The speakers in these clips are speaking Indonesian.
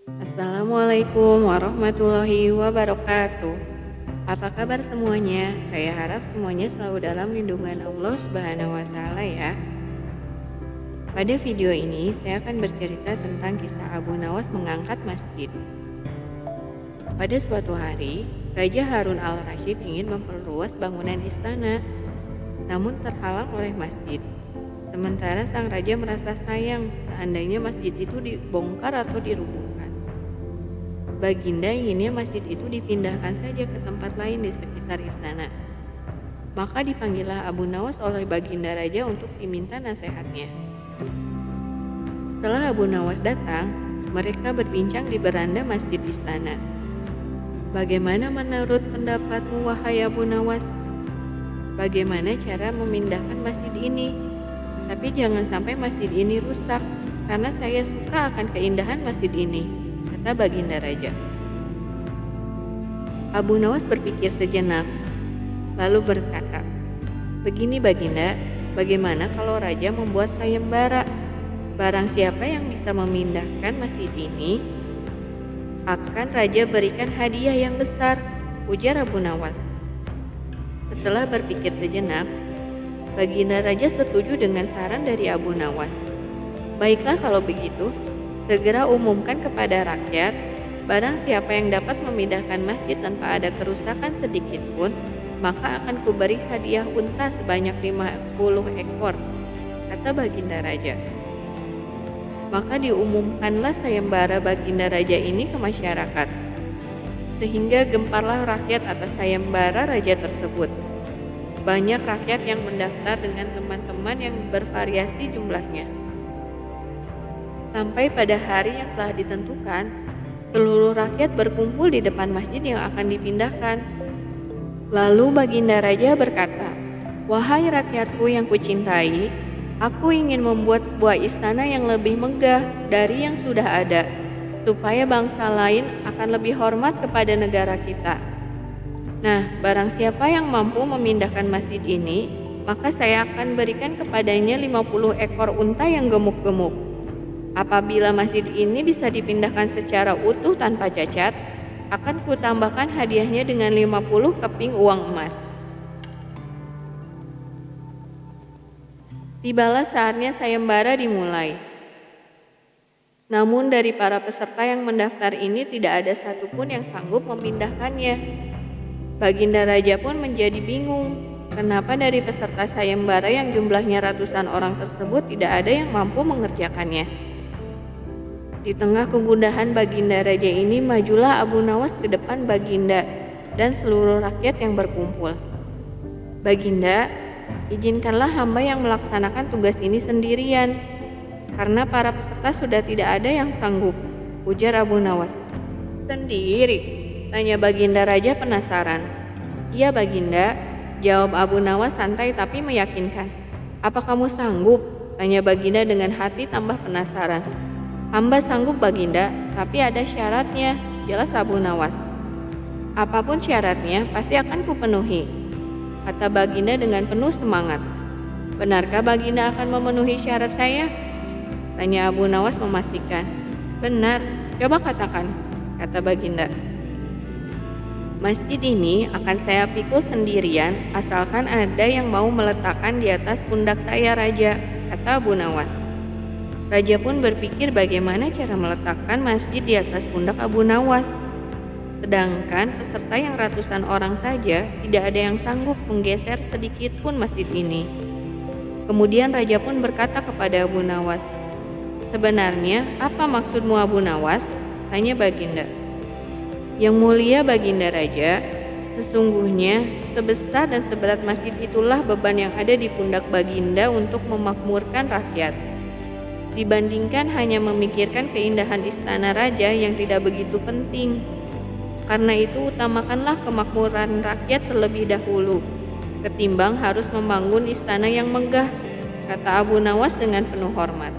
Assalamualaikum warahmatullahi wabarakatuh. Apa kabar semuanya? Saya harap semuanya selalu dalam lindungan Allah Subhanahu wa taala ya. Pada video ini saya akan bercerita tentang kisah Abu Nawas mengangkat masjid. Pada suatu hari, Raja Harun al-Rasyid ingin memperluas bangunan istana, namun terhalang oleh masjid. Sementara sang raja merasa sayang seandainya masjid itu dibongkar atau dirubuhkan. Baginda inginnya masjid itu dipindahkan saja ke tempat lain di sekitar istana. Maka dipanggillah Abu Nawas oleh Baginda Raja untuk diminta nasihatnya. Setelah Abu Nawas datang, mereka berbincang di beranda masjid istana. Bagaimana menurut pendapatmu wahai Abu Nawas? Bagaimana cara memindahkan masjid ini? Tapi jangan sampai masjid ini rusak, karena saya suka akan keindahan masjid ini, kata Baginda Raja. Abu Nawas berpikir sejenak, lalu berkata, "Begini Baginda, bagaimana kalau Raja membuat sayembara? Barang siapa yang bisa memindahkan masjid ini, akan Raja berikan hadiah yang besar," ujar Abu Nawas. Setelah berpikir sejenak, Baginda Raja setuju dengan saran dari Abu Nawas. "Baiklah kalau begitu, segera umumkan kepada rakyat, barang siapa yang dapat memindahkan masjid tanpa ada kerusakan sedikit pun, maka akan kuberi hadiah unta sebanyak 50 ekor, kata Baginda Raja. Maka diumumkanlah sayembara Baginda Raja ini ke masyarakat, sehingga gemparlah rakyat atas sayembara Raja tersebut. Banyak rakyat yang mendaftar dengan teman-teman yang bervariasi jumlahnya. Sampai pada hari yang telah ditentukan, seluruh rakyat berkumpul di depan masjid yang akan dipindahkan. Lalu Baginda Raja berkata, "Wahai rakyatku yang kucintai, aku ingin membuat sebuah istana yang lebih megah dari yang sudah ada, supaya bangsa lain akan lebih hormat kepada negara kita. Nah, barang siapa yang mampu memindahkan masjid ini, maka saya akan berikan kepadanya 50 ekor unta yang gemuk-gemuk. Apabila masjid ini bisa dipindahkan secara utuh tanpa cacat, akan kutambahkan hadiahnya dengan 50 keping uang emas." Tibalah saatnya sayembara dimulai. Namun dari para peserta yang mendaftar ini tidak ada satupun yang sanggup memindahkannya. Baginda Raja pun menjadi bingung, kenapa dari peserta sayembara yang jumlahnya ratusan orang tersebut tidak ada yang mampu mengerjakannya. Di tengah kegundahan Baginda Raja ini, majulah Abu Nawas ke depan Baginda dan seluruh rakyat yang berkumpul. "Baginda, izinkanlah hamba yang melaksanakan tugas ini sendirian, karena para peserta sudah tidak ada yang sanggup," ujar Abu Nawas. "Sendiri?" tanya Baginda Raja penasaran. "Iya Baginda," jawab Abu Nawas santai tapi meyakinkan. "Apa kamu sanggup?" tanya Baginda dengan hati tambah penasaran. "Hamba sanggup Baginda, tapi ada syaratnya," jelas Abu Nawas. "Apapun syaratnya pasti akan kupenuhi," kata Baginda dengan penuh semangat. "Benarkah Baginda akan memenuhi syarat saya?" tanya Abu Nawas memastikan. "Benar, coba katakan," kata Baginda. "Masjid ini akan saya pikul sendirian asalkan ada yang mau meletakkan di atas pundak saya Raja," kata Abu Nawas. Raja pun berpikir bagaimana cara meletakkan masjid di atas pundak Abu Nawas. Sedangkan peserta yang ratusan orang saja tidak ada yang sanggup menggeser sedikit pun masjid ini. Kemudian Raja pun berkata kepada Abu Nawas, "Sebenarnya apa maksudmu Abu Nawas?" tanya Baginda. "Yang mulia Baginda Raja, sesungguhnya sebesar dan seberat masjid itulah beban yang ada di pundak Baginda untuk memakmurkan rakyat. Dibandingkan hanya memikirkan keindahan istana raja yang tidak begitu penting. Karena itu utamakanlah kemakmuran rakyat terlebih dahulu, ketimbang harus membangun istana yang megah," kata Abu Nawas dengan penuh hormat.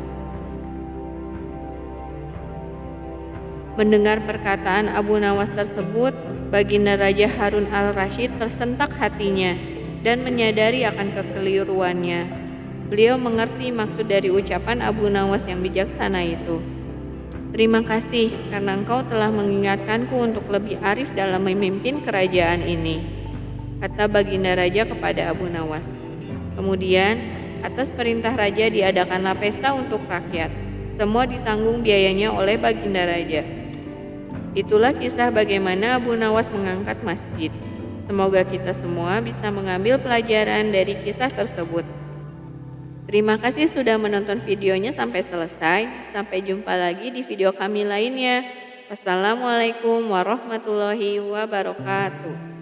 Mendengar perkataan Abu Nawas tersebut, Baginda Raja Harun al-Rasyid tersentak hatinya dan menyadari akan kekeliruannya. Beliau mengerti maksud dari ucapan Abu Nawas yang bijaksana itu. Terima kasih karena engkau telah mengingatkanku untuk lebih arif dalam memimpin kerajaan ini, kata Baginda Raja kepada Abu Nawas. Kemudian, atas perintah raja diadakanlah pesta untuk rakyat. Semua ditanggung biayanya oleh Baginda Raja. Itulah kisah bagaimana Abu Nawas mengangkat masjid. Semoga kita semua bisa mengambil pelajaran dari kisah tersebut. Terima kasih sudah menonton videonya sampai selesai. Sampai jumpa lagi di video kami lainnya. Wassalamualaikum warahmatullahi wabarakatuh.